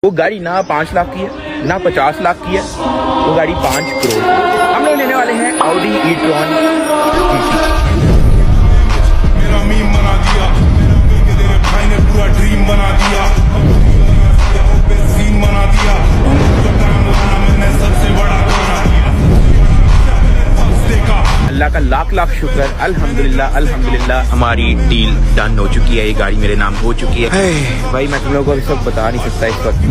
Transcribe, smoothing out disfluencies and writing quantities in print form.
वो गाड़ी ना 5 लाख की है ना 50 लाख की है, वो गाड़ी 5 करोड़ की। हम लोग लेने वाले हैं ऑडी ई-ट्रॉन GT। मेरा मीम बना दिया, तेरे भाई ने पूरा ड्रीम बना दिया, सीन बना दिया, मैंने सबसे बड़ा अल्लाह का लाख लाख शुक्र, अल्हम्दुलिल्लाह अल्हम्दुलिल्लाह हमारी डील डन हो चुकी है। ये गाड़ी मेरे नाम हो चुकी है। भाई मैं तुम लोगों को अभी सब बता नहीं सकता इस वक्त।